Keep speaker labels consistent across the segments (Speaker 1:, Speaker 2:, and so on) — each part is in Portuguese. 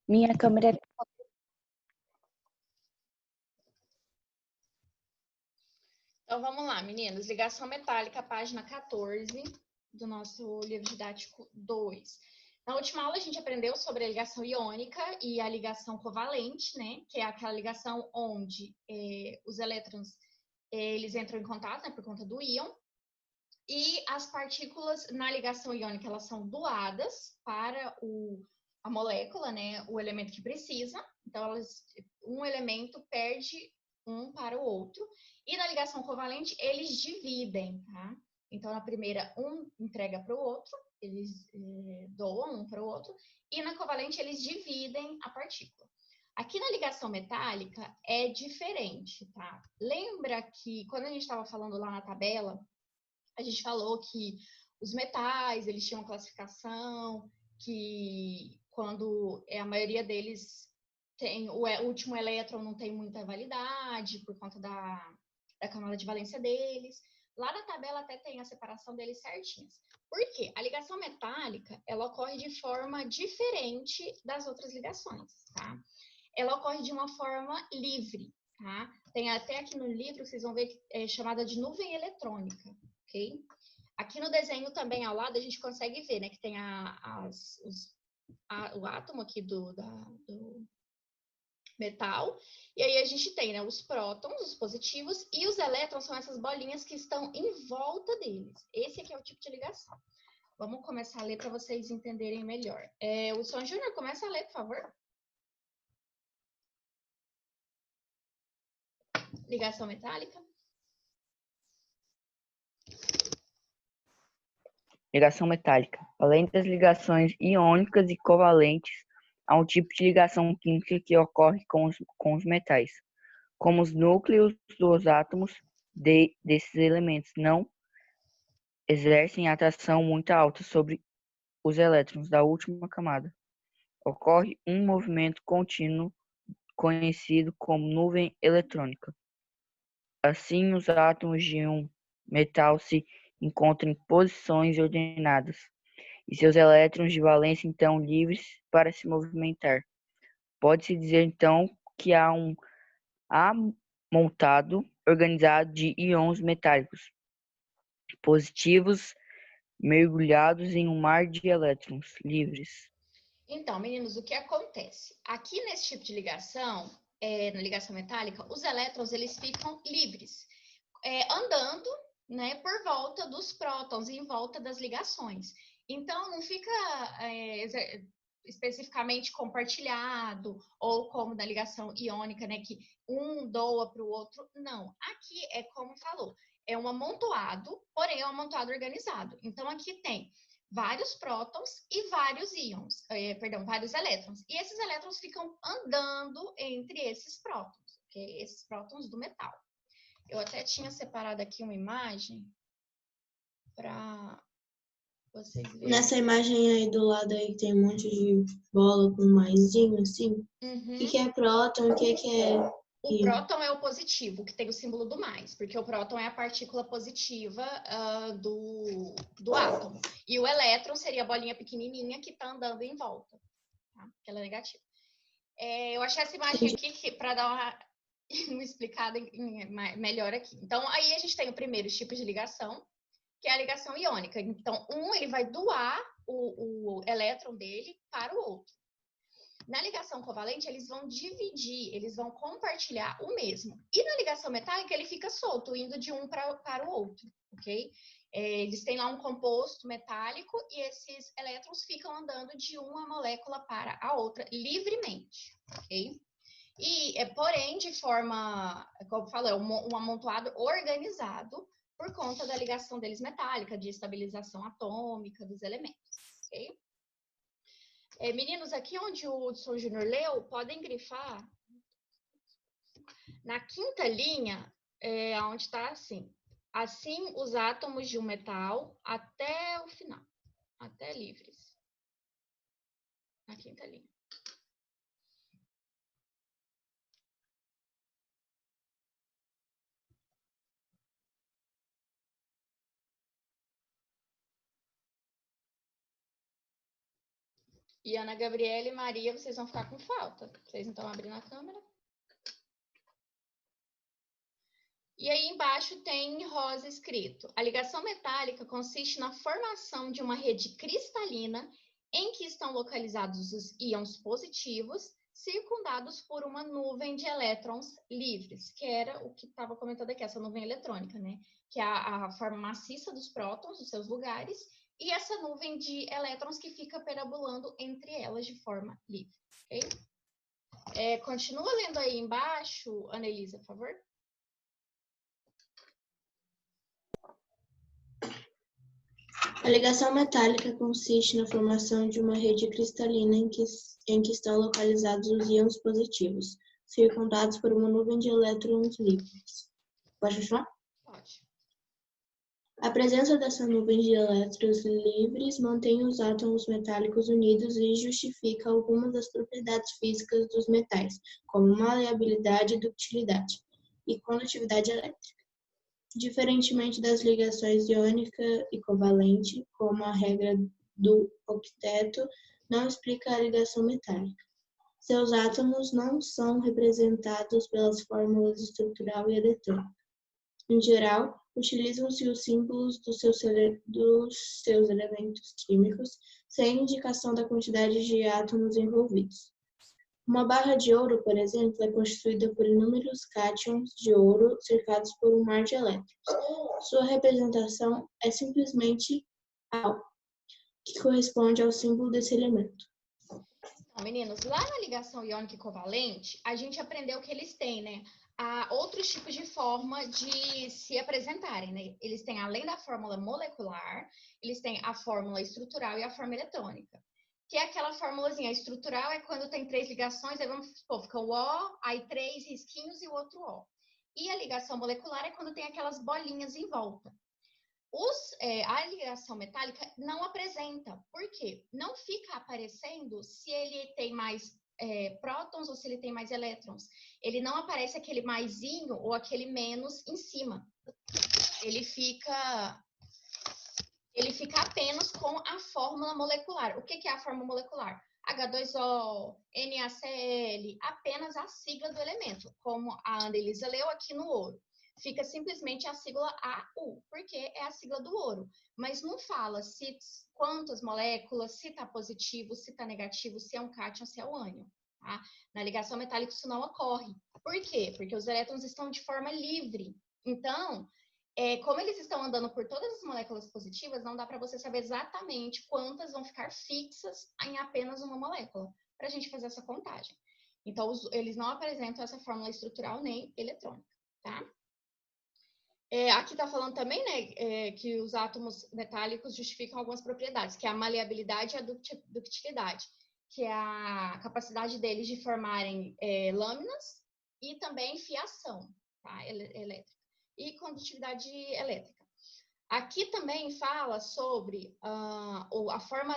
Speaker 1: Minha câmera.
Speaker 2: Então, vamos lá, meninos. Ligação metálica, página 14 do nosso livro didático 2. Na última aula, a gente aprendeu sobre a ligação iônica e a ligação covalente, né? Que é aquela ligação onde os elétrons eles entram em contato, né, por conta do íon. E as partículas na ligação iônica, elas são doadas para a molécula, né? O elemento que precisa. Então, um elemento perde um para o outro. E na ligação covalente, eles dividem, tá? Então, na primeira, um entrega para o outro, eles doam um para o outro. E na covalente, eles dividem a partícula. Aqui na ligação metálica é diferente, tá? Lembra que quando a gente estava falando lá na tabela, a gente falou que os metais, eles tinham classificação, que quando a maioria deles tem o último elétron não tem muita validade por conta da camada de valência deles. Lá na tabela até tem a separação deles certinhas. Por quê? A ligação metálica, ela ocorre de forma diferente das outras ligações, tá? Ela ocorre de uma forma livre, tá? Tem até aqui no livro, vocês vão ver que é chamada de nuvem eletrônica, ok? Aqui no desenho também ao lado a gente consegue ver, né, que tem o átomo aqui do metal, e aí a gente tem, né, os prótons, os positivos, e os elétrons são essas bolinhas que estão em volta deles. Esse aqui é o tipo de ligação. Vamos começar a ler para vocês entenderem melhor. Wilson Júnior, começa a ler, por favor. Ligação metálica.
Speaker 1: Ligação metálica. Além das ligações iônicas e covalentes, há um tipo de ligação química que ocorre com os metais, como os núcleos dos átomos desses elementos não exercem atração muito alta sobre os elétrons da última camada. Ocorre um movimento contínuo conhecido como nuvem eletrônica. Assim, os átomos de um metal se encontram em posições ordenadas e seus elétrons de valência então livres para se movimentar. Pode-se dizer então que há um amontado organizado de íons metálicos positivos mergulhados em um mar de elétrons livres.
Speaker 2: Então, meninos, o que acontece? Aqui nesse tipo de ligação, na ligação metálica, os elétrons eles ficam livres, andando, né, por volta dos prótons e em volta das ligações. Então, não fica especificamente compartilhado ou como na ligação iônica, né, que um doa para o outro. Não, aqui é como falou, é um amontoado, porém é um amontoado organizado. Então, aqui tem vários prótons e vários íons, vários elétrons. E esses elétrons ficam andando entre esses prótons, okay? Esses prótons do metal. Eu até tinha separado aqui uma imagem para vocês verem.
Speaker 3: Nessa imagem aí do lado aí tem um monte de bola com maisinho assim.
Speaker 2: Uhum.
Speaker 3: O que é próton? O que é...
Speaker 2: O próton é o positivo, que tem o símbolo do mais, porque o próton é a partícula positiva do átomo. E o elétron seria a bolinha pequenininha que está andando em volta, tá? Que ela é negativa. Eu achei essa imagem aqui para dar uma explicada melhor aqui. Então, aí a gente tem o primeiro tipo de ligação, que é a ligação iônica. Então, ele vai doar o elétron dele para o outro. Na ligação covalente, eles vão dividir, eles vão compartilhar o mesmo. E na ligação metálica, ele fica solto, indo de um para o outro, ok? Eles têm lá um composto metálico e esses elétrons ficam andando de uma molécula para a outra livremente, ok? E, porém, de forma, como eu falo, um amontoado organizado por conta da ligação deles metálica, de estabilização atômica dos elementos, ok? Meninos, aqui onde o Hudson Júnior leu, podem grifar. Na quinta linha, onde está assim. Assim, os átomos de um metal até o final. Até livres. Na quinta linha. E Ana Gabriela e Maria, vocês vão ficar com falta. Vocês não estão abrindo a câmera? E aí embaixo tem em rosa escrito: a ligação metálica consiste na formação de uma rede cristalina em que estão localizados os íons positivos, circundados por uma nuvem de elétrons livres, que era o que estava comentando aqui, essa nuvem eletrônica, né? Que é a forma maciça dos prótons, os seus lugares, e essa nuvem de elétrons que fica perambulando entre elas de forma livre, ok? Continua lendo aí embaixo, Ana Elisa, por favor.
Speaker 3: A ligação metálica consiste na formação de uma rede cristalina em que estão localizados os íons positivos, circundados por uma nuvem de elétrons livres. Pode continuar?
Speaker 2: Pode.
Speaker 3: A presença dessa nuvem de elétrons livres mantém os átomos metálicos unidos e justifica algumas das propriedades físicas dos metais, como maleabilidade, ductilidade e condutividade elétrica. Diferentemente das ligações iônica e covalente, como a regra do octeto não explica a ligação metálica. Seus átomos não são representados pelas fórmulas estrutural e eletrônica. Em geral, utilizam-se os símbolos dos seus elementos químicos, sem indicação da quantidade de átomos envolvidos. Uma barra de ouro, por exemplo, é constituída por inúmeros cátions de ouro cercados por um mar de elétrons. Sua representação é simplesmente AU, que corresponde ao símbolo desse elemento.
Speaker 2: Então, meninos, lá na ligação iônica e covalente, a gente aprendeu que eles têm, né, outros tipos de forma de se apresentarem, né? Eles têm, além da fórmula molecular, eles têm a fórmula estrutural e a fórmula eletrônica. Que é aquela formulazinha estrutural, é quando tem 3 ligações, aí vamos supor, fica o O, aí 3 risquinhos e o outro O. E a ligação molecular é quando tem aquelas bolinhas em volta. A ligação metálica não apresenta. Por quê? Não fica aparecendo se ele tem mais prótons ou se ele tem mais elétrons. Ele não aparece aquele maisinho ou aquele menos em cima. Ele fica apenas com a fórmula molecular. O que é a fórmula molecular? H2O, NaCl, apenas a sigla do elemento, como a Ana Elisa leu aqui no ouro. Fica simplesmente a sigla AU, porque é a sigla do ouro. Mas não fala quantas moléculas, se está positivo, se está negativo, se é um cátion, se é um ânion. Tá? Na ligação metálica isso não ocorre. Por quê? Porque os elétrons estão de forma livre. Então, como eles estão andando por todas as moléculas positivas, não dá para você saber exatamente quantas vão ficar fixas em apenas uma molécula, para a gente fazer essa contagem. Então, eles não apresentam essa fórmula estrutural nem eletrônica, tá? Aqui está falando também, né, que os átomos metálicos justificam algumas propriedades, que é a maleabilidade e a ductilidade, que é a capacidade deles de formarem lâminas e também fiação, tá, elétrica, e condutividade elétrica. Aqui também fala sobre a forma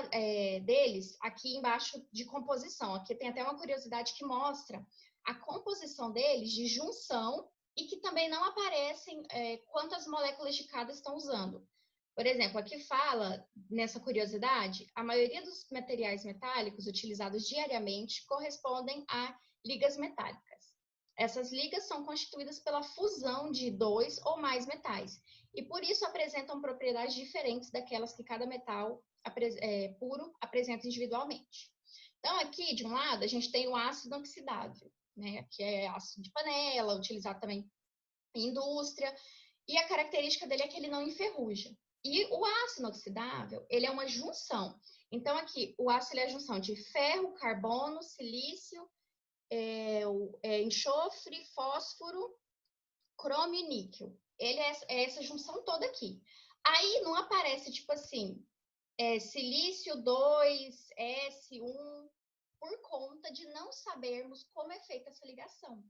Speaker 2: deles, aqui embaixo de composição. Aqui tem até uma curiosidade que mostra a composição deles de junção e que também não aparecem quantas moléculas de cada estão usando. Por exemplo, aqui fala, nessa curiosidade, a maioria dos materiais metálicos utilizados diariamente correspondem a ligas metálicas. Essas ligas são constituídas pela fusão de 2 ou mais metais e, por isso, apresentam propriedades diferentes daquelas que cada metal puro apresenta individualmente. Então, aqui, de um lado, a gente tem o ácido inoxidável, né, que é ácido de panela, utilizado também em indústria, e a característica dele é que ele não enferruja. E o ácido inoxidável, ele é uma junção. Então, aqui, o ácido é a junção de ferro, carbono, silício, enxofre, fósforo, cromo e níquel. Ele é essa junção toda aqui. Aí não aparece, tipo assim, silício 2, S1, por conta de não sabermos como é feita essa ligação.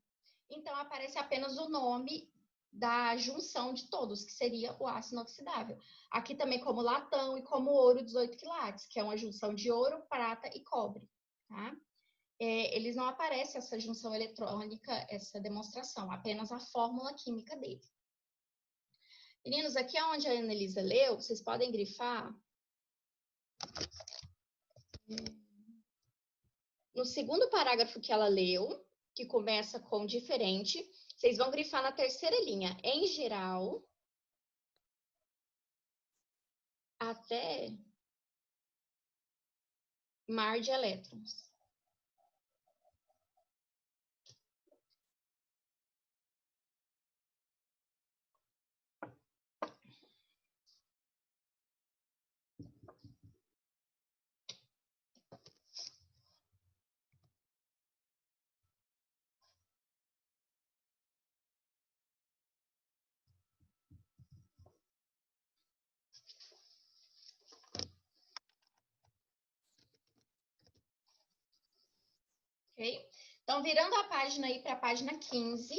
Speaker 2: Então, aparece apenas o nome da junção de todos, que seria o ácido inoxidável. Aqui também como latão e como ouro 18 quilates, que é uma junção de ouro, prata e cobre, tá? Eles não aparecem essa junção eletrônica, essa demonstração, apenas a fórmula química dele. Meninos, aqui é onde a Ana Elisa leu, vocês podem grifar. no segundo parágrafo que ela leu, que começa com diferente, vocês vão grifar na terceira linha, em geral, até mar de elétrons. Ok? Então, virando a página aí para a página 15.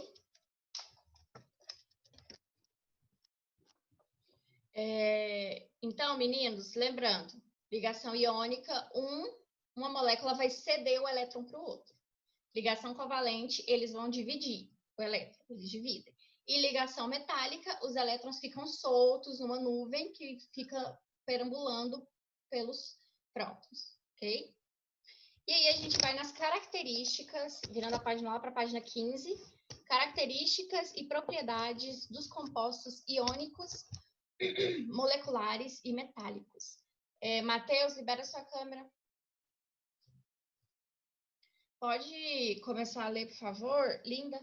Speaker 2: Então, meninos, lembrando, ligação iônica, uma molécula vai ceder o elétron para o outro. Ligação covalente, eles vão dividir o elétron, eles dividem. E ligação metálica, os elétrons ficam soltos numa nuvem que fica perambulando pelos prótons, ok? E aí a gente vai nas características, virando a página lá para a página 15, características e propriedades dos compostos iônicos, moleculares e metálicos. Matheus, libera sua câmera. Pode começar a ler, por favor, Linda?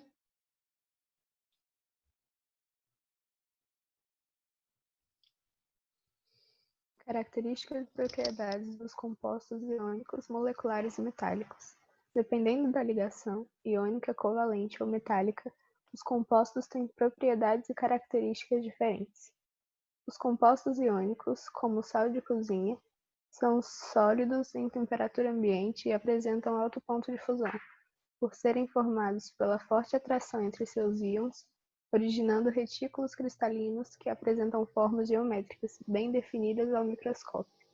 Speaker 4: Características e propriedades dos compostos iônicos, moleculares e metálicos. Dependendo da ligação, iônica, covalente ou metálica, os compostos têm propriedades e características diferentes. Os compostos iônicos, como o sal de cozinha, são sólidos em temperatura ambiente e apresentam alto ponto de fusão, por serem formados pela forte atração entre seus íons, originando retículos cristalinos que apresentam formas geométricas bem definidas ao microscópio.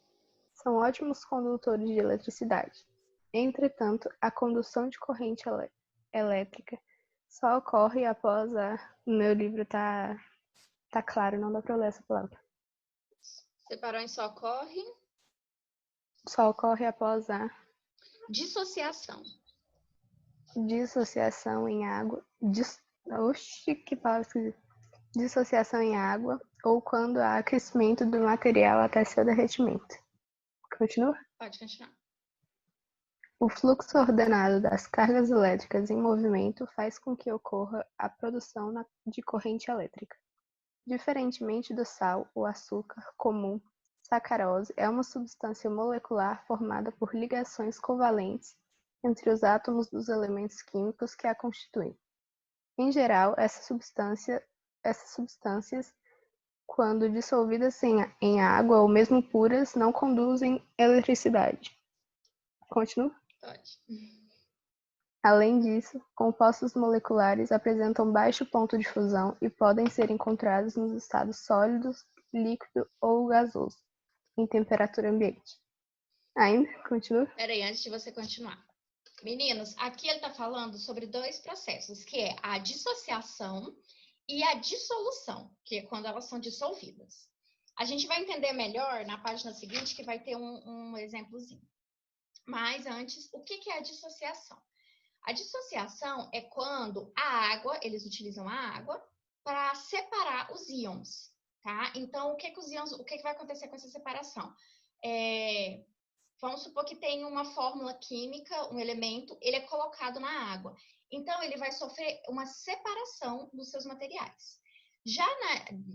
Speaker 4: São ótimos condutores de eletricidade. Entretanto, a condução de corrente elétrica só ocorre após a... No meu livro tá claro, não dá para ler essa palavra.
Speaker 2: Separou em só ocorre?
Speaker 4: Só ocorre após a
Speaker 2: dissociação.
Speaker 4: Dissociação em água. Oxi, que palavra esquisita. Dissociação em água ou quando há aquecimento do material até seu derretimento. Continua?
Speaker 2: Pode continuar.
Speaker 4: O fluxo ordenado das cargas elétricas em movimento faz com que ocorra a produção de corrente elétrica. Diferentemente do sal, o açúcar comum, sacarose, é uma substância molecular formada por ligações covalentes entre os átomos dos elementos químicos que a constituem. Em geral, essas substâncias, quando dissolvidas em água ou mesmo puras, não conduzem eletricidade. Continua?
Speaker 2: Pode.
Speaker 4: Além disso, compostos moleculares apresentam baixo ponto de fusão e podem ser encontrados nos estados sólidos, líquido ou gasoso, em temperatura ambiente. Ainda? Continua?
Speaker 2: Peraí, antes de você continuar. Meninos, aqui ele está falando sobre dois processos, que é a dissociação e a dissolução, que é quando elas são dissolvidas. A gente vai entender melhor na página seguinte, que vai ter um exemplozinho. Mas antes, o que é a dissociação? A dissociação é quando a água, eles utilizam a água para separar os íons, tá? Então, o que vai acontecer com essa separação? Vamos supor que tem uma fórmula química, um elemento, ele é colocado na água. Então, ele vai sofrer uma separação dos seus materiais. Já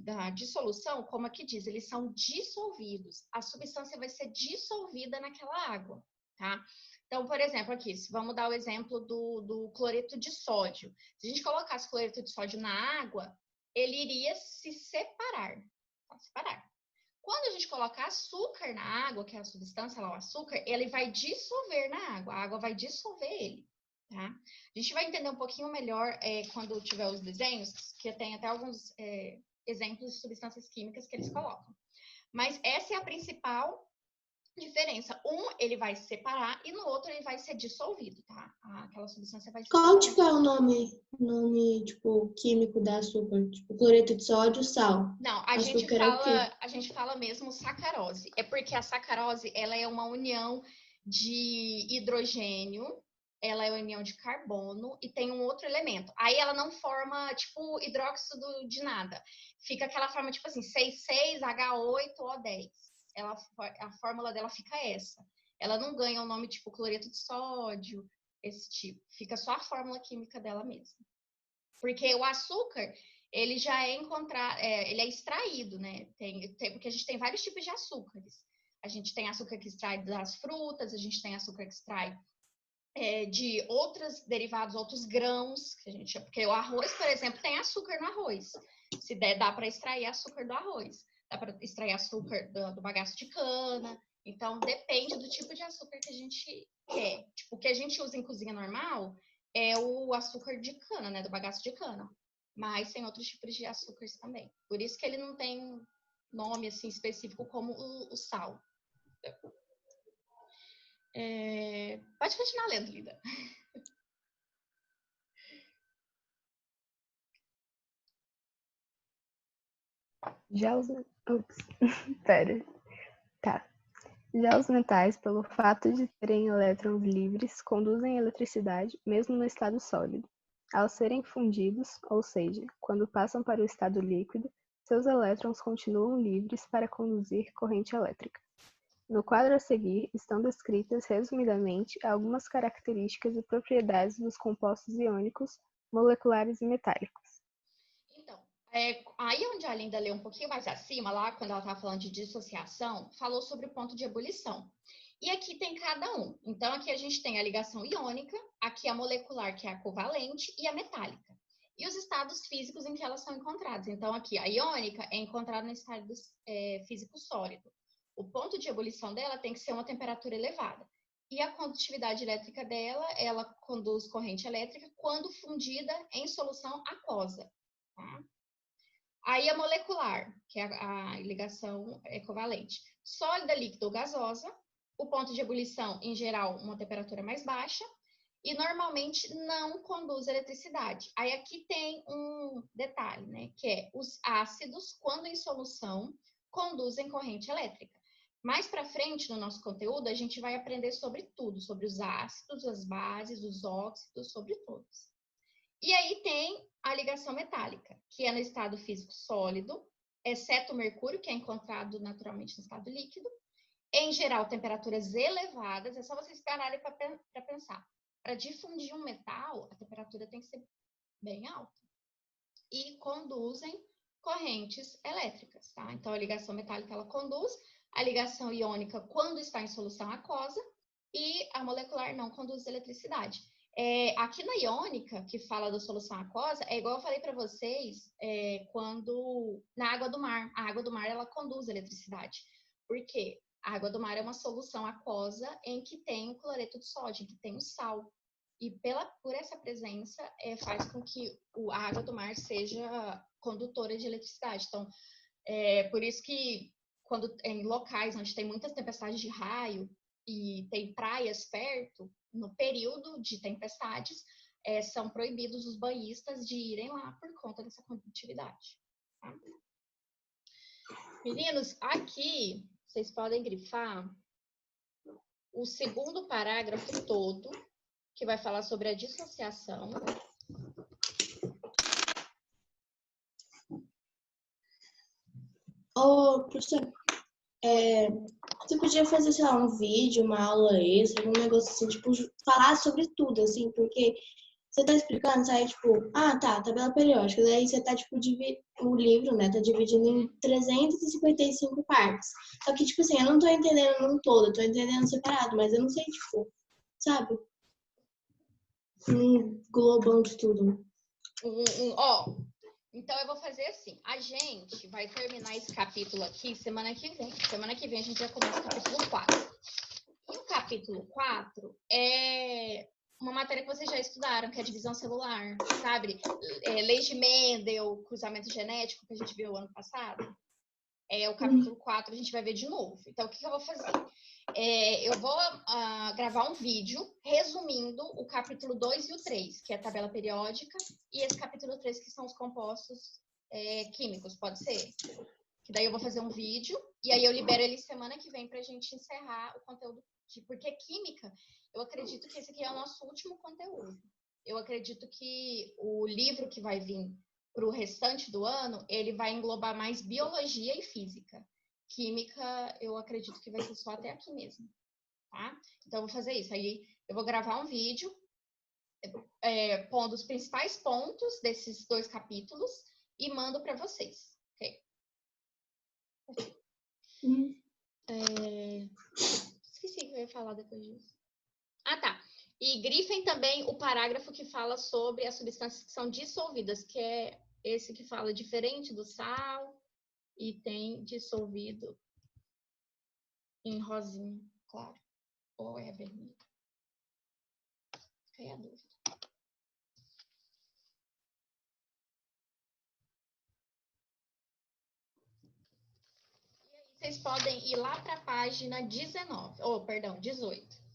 Speaker 2: na dissolução, como aqui diz, eles são dissolvidos. A substância vai ser dissolvida naquela água, tá? Então, por exemplo, aqui, vamos dar o exemplo do cloreto de sódio. Se a gente colocasse cloreto de sódio na água, ele iria se separar. Quando a gente colocar açúcar na água, que é a substância lá, o açúcar, ele vai dissolver na água. A água vai dissolver ele, tá? A gente vai entender um pouquinho melhor quando tiver os desenhos, que tem até alguns exemplos de substâncias químicas que eles colocam. Mas essa é a principal diferença. Um, ele vai se separar e no outro ele vai ser dissolvido, tá? Aquela substância vai se
Speaker 3: Qual tipo é o nome tipo, químico da açúcar? Tipo, cloreto de sódio, sal.
Speaker 2: Não, a gente fala mesmo sacarose. É porque a sacarose, ela é uma união de hidrogênio, ela é a união de carbono e tem um outro elemento. Aí ela não forma, tipo, hidróxido de nada. Fica aquela forma, tipo assim, 6,6H8O10. A fórmula dela fica essa. Ela não ganha um nome tipo cloreto de sódio, esse tipo. Fica só a fórmula química dela mesma. Porque o açúcar, ele já é encontrado, ele é extraído, né? Porque a gente tem vários tipos de açúcares. A gente tem açúcar que extrai das frutas, a gente tem açúcar que extrai de outros derivados, outros grãos, que a gente chama, porque o arroz, por exemplo, tem açúcar no arroz. Se der, dá para extrair açúcar do arroz, dá para extrair açúcar do bagaço de cana. Então, depende do tipo de açúcar que a gente quer. Tipo, o que a gente usa em cozinha normal é o açúcar de cana, né, do bagaço de cana. Mas tem outros tipos de açúcares também. Por isso que ele não tem nome assim específico como o sal. Pode continuar lendo, Lida.
Speaker 4: Já os... Ups. Pera. Tá. Já os metais, pelo fato de terem elétrons livres, conduzem eletricidade mesmo no estado sólido. Ao serem fundidos, ou seja, quando passam para o estado líquido, seus elétrons continuam livres para conduzir corrente elétrica. No quadro a seguir estão descritas, resumidamente, algumas características e propriedades dos compostos iônicos, moleculares e metálicos.
Speaker 2: Então, aí onde a Linda leu um pouquinho mais acima, lá quando ela estava falando de dissociação, falou sobre o ponto de ebulição. E aqui tem cada um. Então, aqui a gente tem a ligação iônica, aqui a molecular, que é a covalente, e a metálica. E os estados físicos em que elas são encontradas. Então, aqui a iônica é encontrada no estado físico sólido. O ponto de ebulição dela tem que ser uma temperatura elevada. E a condutividade elétrica dela, ela conduz corrente elétrica quando fundida em solução aquosa. Tá? Aí a molecular, que é a ligação covalente. Sólida, líquida ou gasosa. O ponto de ebulição, em geral, uma temperatura mais baixa. E normalmente não conduz eletricidade. Aí aqui tem um detalhe, né? Que é os ácidos, quando em solução, conduzem corrente elétrica. Mais para frente no nosso conteúdo, a gente vai aprender sobre tudo, sobre os ácidos, as bases, os óxidos, sobre todos. E aí tem a ligação metálica, que é no estado físico sólido, exceto o mercúrio, que é encontrado naturalmente no estado líquido. Em geral, temperaturas elevadas, é só vocês pararem para pensar. Para difundir um metal, a temperatura tem que ser bem alta. E conduzem correntes elétricas, tá? Então, a ligação metálica, ela conduz. A ligação iônica, quando está em solução aquosa. E a molecular não conduz eletricidade. Aqui na iônica, que fala da solução aquosa, é igual eu falei para vocês, quando na água do mar. A água do mar, ela conduz eletricidade. Por quê? A água do mar é uma solução aquosa em que tem o cloreto de sódio, em que tem o sal. E por essa presença, faz com que a água do mar seja condutora de eletricidade. Então, por isso que quando em locais onde tem muitas tempestades de raio e tem praias perto, no período de tempestades, são proibidos os banhistas de irem lá por conta dessa condutividade. Tá? Meninos, aqui vocês podem grifar o segundo parágrafo todo, que vai falar sobre a dissociação.
Speaker 3: Professor, você podia fazer, sei lá, um vídeo, uma aula extra, um negócio assim, tipo, falar sobre tudo, assim, porque você tá explicando, sai, tipo, tabela periódica, daí você tá, tipo, o livro, né, tá dividindo em 355 partes. Só que, tipo assim, eu não tô entendendo num todo, eu tô entendendo separado, mas eu não sei, tipo, sabe? Globão de tudo.
Speaker 2: Então eu vou fazer assim, a gente vai terminar esse capítulo aqui semana que vem. Semana que vem a gente já começa o capítulo 4. E o capítulo 4 é uma matéria que vocês já estudaram, que é a divisão celular, sabe? Leis de Mendel, cruzamento genético, que a gente viu ano passado. O capítulo 4 a gente vai ver de novo. Então, o que eu vou fazer? Eu vou gravar um vídeo resumindo o capítulo 2 e o 3, que é a tabela periódica, e esse capítulo 3, que são os compostos químicos, pode ser? Que daí eu vou fazer um vídeo, e aí eu libero ele semana que vem pra gente encerrar o conteúdo porque química, eu acredito que esse aqui é o nosso último conteúdo. Eu acredito que o livro que vai vir para o restante do ano, ele vai englobar mais biologia e física. Química, eu acredito que vai ser só até aqui mesmo, tá? Então, eu vou fazer isso. Aí, eu vou gravar um vídeo pondo os principais pontos desses 2 capítulos e mando para vocês, ok? Esqueci que eu ia falar depois disso. Ah, tá. E grifem também o parágrafo que fala sobre as substâncias que são dissolvidas, que é esse que fala diferente do sal e tem dissolvido em rosinha, claro. Ou é vermelho? Fica aí a dúvida. E aí vocês podem ir lá para a página 19, ou perdão, 18.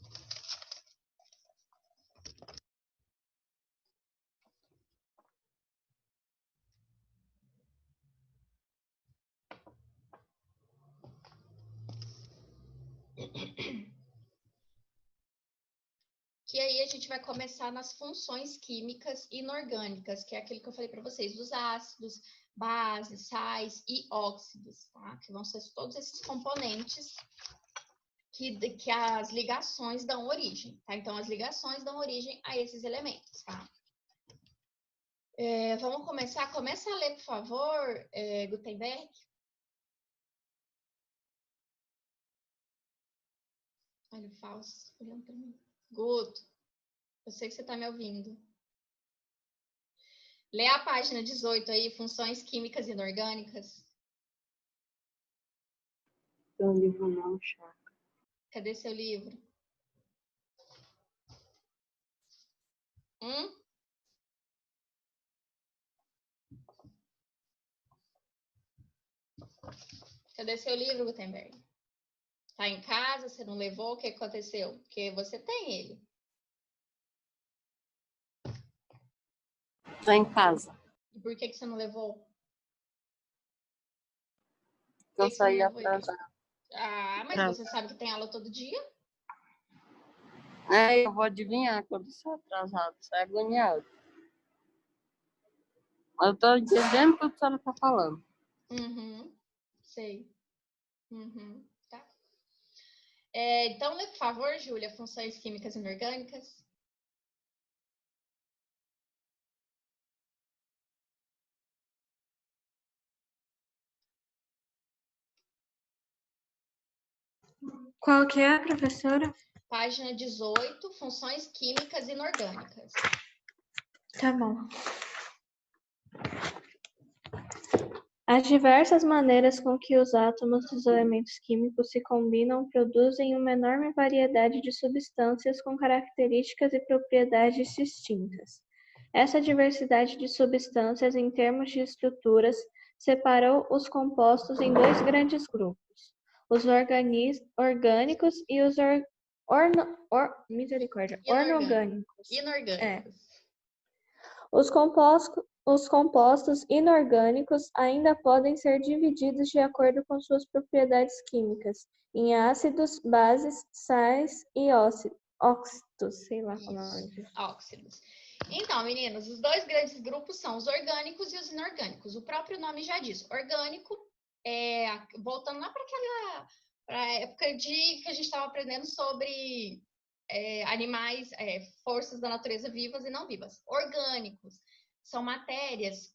Speaker 2: Que aí a gente vai começar nas funções químicas inorgânicas, que é aquilo que eu falei para vocês, dos ácidos, bases, sais e óxidos, tá? Que vão ser todos esses componentes que as ligações dão origem, tá? Então, as ligações dão origem a esses elementos, tá? Vamos começar? Começa a ler, por favor, Gutenberg. Olha o falso, olhando para mim. Guto, eu sei que você está me ouvindo. Lê a página 18 aí, funções químicas inorgânicas.
Speaker 1: Seu livro não, Chá.
Speaker 2: Cadê seu livro? Cadê seu livro, Gutenberg? Tá em casa? Você não levou? O que aconteceu? Porque você tem ele.
Speaker 5: Tá em casa.
Speaker 2: E por que você não levou?
Speaker 5: Eu saí atrasada.
Speaker 2: Ah, mas você sabe que tem aula todo dia?
Speaker 5: Eu vou adivinhar quando sou atrasado. Você é agoniado. Eu tô entendendo o que a senhora tá falando.
Speaker 2: Sei. Tá. Então, lê, por favor, Júlia, funções químicas inorgânicas.
Speaker 3: Qual que é, professora?
Speaker 2: Página 18, funções químicas inorgânicas.
Speaker 3: Tá bom. As diversas maneiras com que os átomos dos elementos químicos se combinam produzem uma enorme variedade de substâncias com características e propriedades distintas. Essa diversidade de substâncias em termos de estruturas separou os compostos em 2 grandes grupos, os orgânicos e os inorgânicos. Os compostos inorgânicos ainda podem ser divididos de acordo com suas propriedades químicas, em ácidos, bases, sais e óxidos, sei lá como é.
Speaker 2: Óxidos. Então, meninos, os 2 grandes grupos são os orgânicos e os inorgânicos. O próprio nome já diz. Orgânico, voltando lá para a época que a gente estava aprendendo sobre animais, forças da natureza vivas e não vivas. Orgânicos são matérias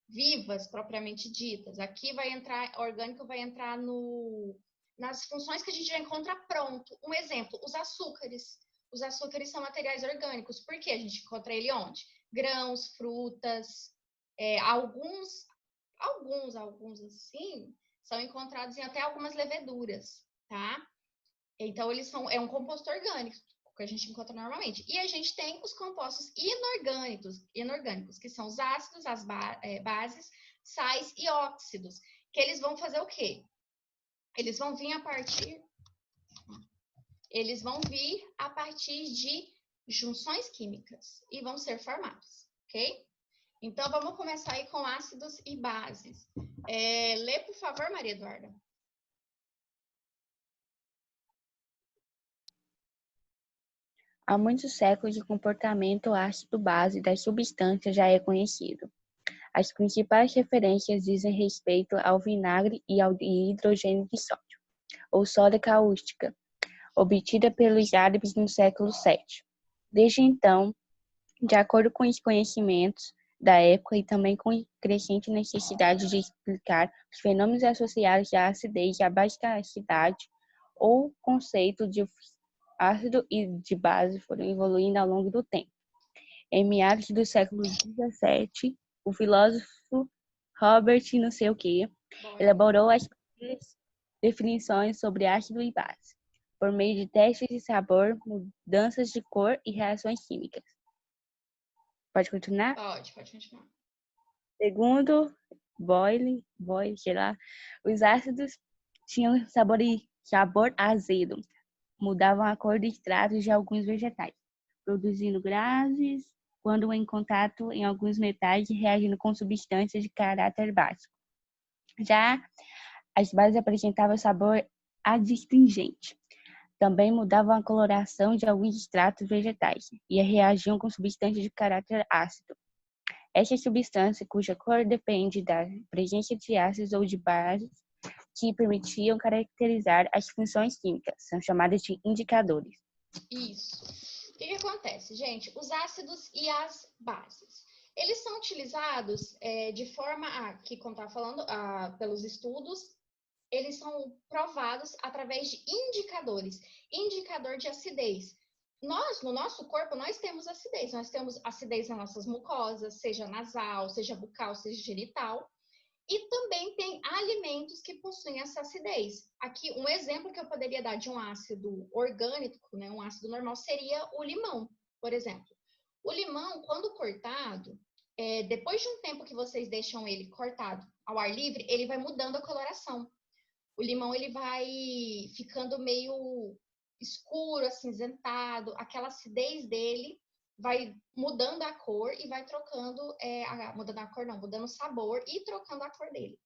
Speaker 2: vivas, propriamente ditas. Aqui vai entrar, orgânico vai entrar nas funções que a gente já encontra pronto. Um exemplo, os açúcares. Os açúcares são materiais orgânicos. Por quê? A gente encontra ele onde? Grãos, frutas, alguns assim, são encontrados em até algumas leveduras, tá? Então, eles são um composto orgânico, que a gente encontra normalmente. E a gente tem os compostos inorgânicos, que são os ácidos, as bases, sais e óxidos, que eles vão fazer o quê? Eles vão vir a partir de junções químicas e vão ser formados, ok? Então, vamos começar aí com ácidos e bases. Lê, por favor, Maria Eduarda.
Speaker 6: Há muitos séculos, o comportamento ácido-base das substâncias já é conhecido. As principais referências dizem respeito ao vinagre e ao hidrogênio de sódio, ou soda cáustica, obtida pelos árabes no século VII. Desde então, de acordo com os conhecimentos da época e também com a crescente necessidade de explicar os fenômenos associados à acidez e à basicidade, o conceito de ácido e de base foram evoluindo ao longo do tempo. Em meados do século XVII, o filósofo Robert elaborou as primeiras definições sobre ácido e base, por meio de testes de sabor, mudanças de cor e reações químicas. Pode continuar?
Speaker 2: Pode continuar.
Speaker 6: Segundo Boyle, os ácidos tinham sabor azedo, mudavam a cor de extratos de alguns vegetais, produzindo gases quando em contato em alguns metais e reagindo com substâncias de caráter básico. Já as bases apresentavam sabor adstringente. Também mudavam a coloração de alguns extratos vegetais e reagiam com substâncias de caráter ácido. Essas substâncias, cuja cor depende da presença de ácidos ou de bases, que permitiam caracterizar as funções químicas, são chamadas de indicadores.
Speaker 2: Isso. O que acontece, gente? Os ácidos e as bases. Eles são utilizados de forma que, como estava falando, pelos estudos, eles são provados através de indicadores. Indicador de acidez. Nós, no nosso corpo, nós temos acidez. Nós temos acidez nas nossas mucosas, seja nasal, seja bucal, seja genital. E também tem alimentos que possuem essa acidez. Aqui, um exemplo que eu poderia dar de um ácido orgânico, né, um ácido normal, seria o limão, por exemplo. O limão, quando cortado, depois de um tempo que vocês deixam ele cortado ao ar livre, ele vai mudando a coloração. O limão, ele vai ficando meio escuro, acinzentado, aquela acidez dele vai mudando a cor e vai trocando, mudando o sabor e trocando a cor dele.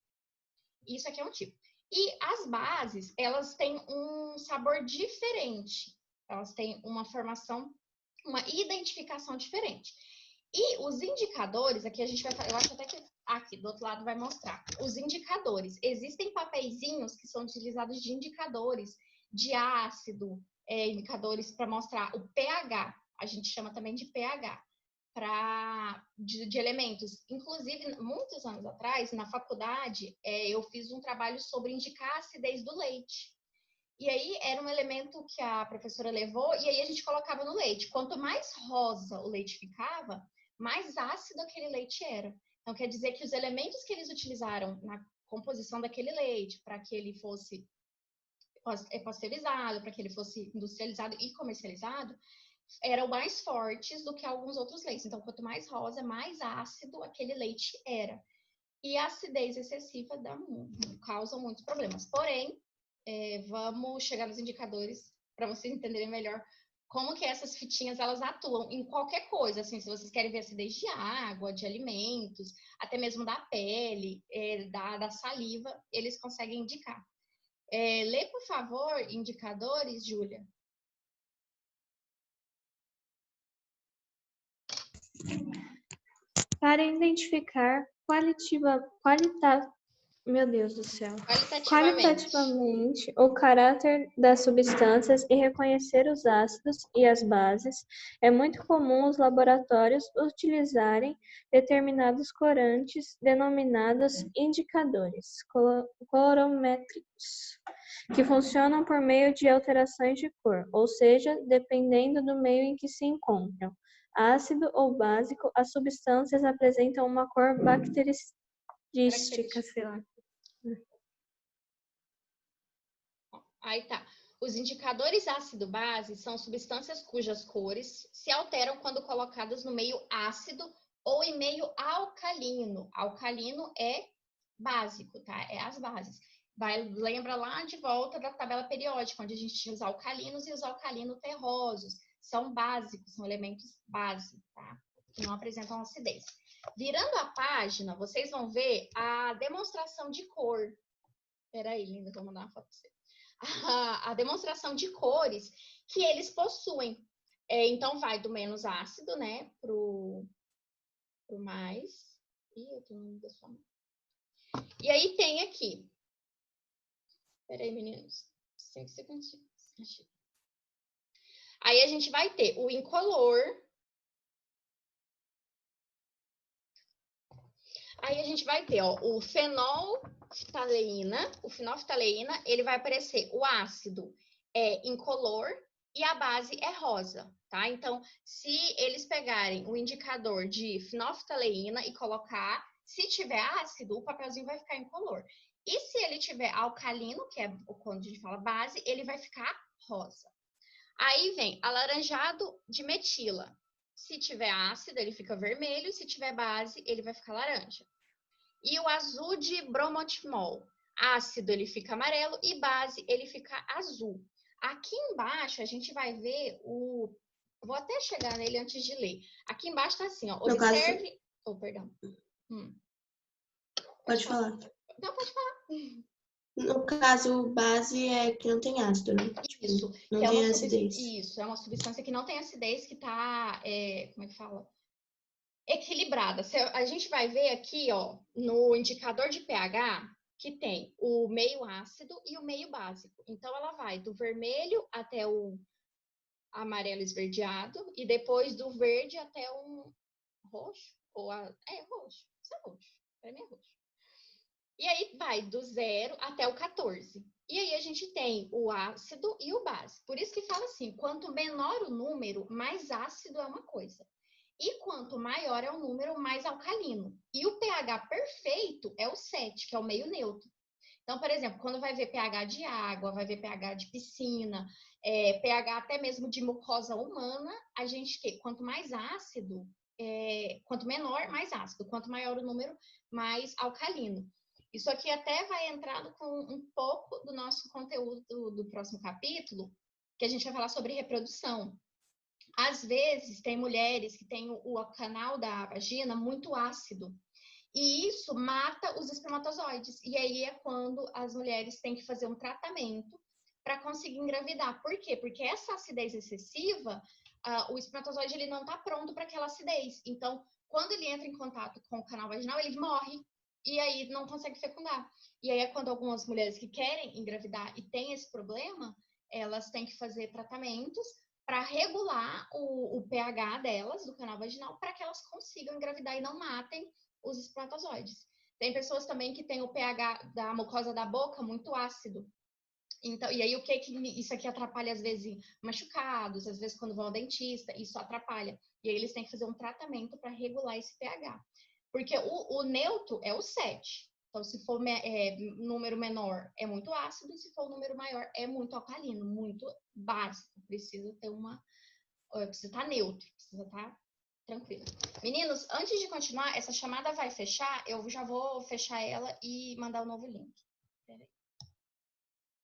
Speaker 2: Isso aqui é um tipo. E as bases, elas têm um sabor diferente. Elas têm uma formação, uma identificação diferente. E os indicadores, aqui a gente vai falar, eu acho até que aqui do outro lado vai mostrar. Os indicadores. Existem papeizinhos que são utilizados de indicadores de ácido, indicadores para mostrar o pH. A gente chama também de pH, de elementos. Inclusive, muitos anos atrás, na faculdade, eu fiz um trabalho sobre indicar a acidez do leite. E aí, era um elemento que a professora levou, e aí a gente colocava no leite. Quanto mais rosa o leite ficava, mais ácido aquele leite era. Então, quer dizer que os elementos que eles utilizaram na composição daquele leite, para que ele fosse pasteurizado, para que ele fosse industrializado e comercializado, eram mais fortes do que alguns outros leites. Então, quanto mais rosa, mais ácido aquele leite era. E a acidez excessiva causa muitos problemas. Porém, vamos chegar nos indicadores para vocês entenderem melhor como que essas fitinhas elas atuam em qualquer coisa. Assim, se vocês querem ver acidez de água, de alimentos, até mesmo da pele, da saliva, eles conseguem indicar. Lê, por favor, indicadores, Júlia.
Speaker 3: Para identificar qualitativamente o caráter das substâncias e reconhecer os ácidos e as bases, é muito comum os laboratórios utilizarem determinados corantes denominados indicadores colorimétricos, que funcionam por meio de alterações de cor, ou seja, dependendo do meio em que se encontram. Ácido ou básico, as substâncias apresentam uma cor característica, sei lá.
Speaker 2: Aí tá. Os indicadores ácido-base são substâncias cujas cores se alteram quando colocadas no meio ácido ou em meio alcalino. Alcalino é básico, tá? É as bases. Lembra lá de volta da tabela periódica, onde a gente tinha os alcalinos e os alcalino-terrosos. São básicos, são elementos básicos, tá? Que não apresentam acidez. Virando a página, vocês vão ver a demonstração de cor. Peraí, linda, vou mandar uma foto pra você. A demonstração de cores que eles possuem. Então, vai do menos ácido, né, pro mais. Ih, eu tô no nome da sua mão. E aí tem aqui. Peraí, meninos. 5 segundos. Aí a gente vai ter o incolor. Aí a gente vai ter, ó, o fenolftaleína. O fenolftaleína, ele vai aparecer, o ácido é incolor e a base é rosa, tá? Então, se eles pegarem o indicador de fenolftaleína e colocar, se tiver ácido, o papelzinho vai ficar incolor. E se ele tiver alcalino, que é quando a gente fala base, ele vai ficar rosa. Aí vem alaranjado de metila. Se tiver ácido, ele fica vermelho. Se tiver base, ele vai ficar laranja. E o azul de bromotimol. Ácido, ele fica amarelo. E base, ele fica azul. Aqui embaixo, a gente vai ver o... Vou até chegar nele antes de ler. Aqui embaixo tá assim, ó. Observe... Oh, perdão.
Speaker 3: Pode falar.
Speaker 2: Não, pode falar.
Speaker 3: No caso, base é que não tem ácido, né?
Speaker 2: Isso.
Speaker 3: Não tem acidez.
Speaker 2: Isso, é uma substância que não tem acidez, que tá, como é que fala? Equilibrada. A gente vai ver aqui, ó, no indicador de pH, que tem o meio ácido e o meio básico. Então, ela vai do vermelho até o amarelo esverdeado e depois do verde até um roxo. Roxo. Isso é roxo. Para mim é roxo. E aí vai do 0 até o 14. E aí a gente tem o ácido e o base. Por isso que fala assim, quanto menor o número, mais ácido é uma coisa. E quanto maior é o número, mais alcalino. E o pH perfeito é o 7, que é o meio neutro. Então, por exemplo, quando vai ver pH de água, vai ver pH de piscina, pH até mesmo de mucosa humana, a gente quanto mais ácido, quanto menor, mais ácido. Quanto maior o número, mais alcalino. Isso aqui até vai entrar com um pouco do nosso conteúdo do próximo capítulo, que a gente vai falar sobre reprodução. Às vezes, tem mulheres que têm o canal da vagina muito ácido, e isso mata os espermatozoides. E aí é quando as mulheres têm que fazer um tratamento para conseguir engravidar. Por quê? Porque essa acidez excessiva, o espermatozoide ele não está pronto para aquela acidez. Então, quando ele entra em contato com o canal vaginal, ele morre. E aí não consegue fecundar. E aí é quando algumas mulheres que querem engravidar e têm esse problema, elas têm que fazer tratamentos para regular o pH delas, do canal vaginal, para que elas consigam engravidar e não matem os espermatozoides. Tem pessoas também que têm o pH da mucosa da boca muito ácido. Então, e aí o que isso aqui atrapalha às vezes em machucados, às vezes quando vão ao dentista, isso atrapalha. E aí eles têm que fazer um tratamento para regular esse pH. Porque o neutro é o 7. Então, se for número menor, é muito ácido, e se for número maior, é muito alcalino, muito básico. Precisa estar neutro, precisa estar tranquilo. Meninos, antes de continuar, essa chamada vai fechar, eu já vou fechar ela e mandar o novo link. Peraí.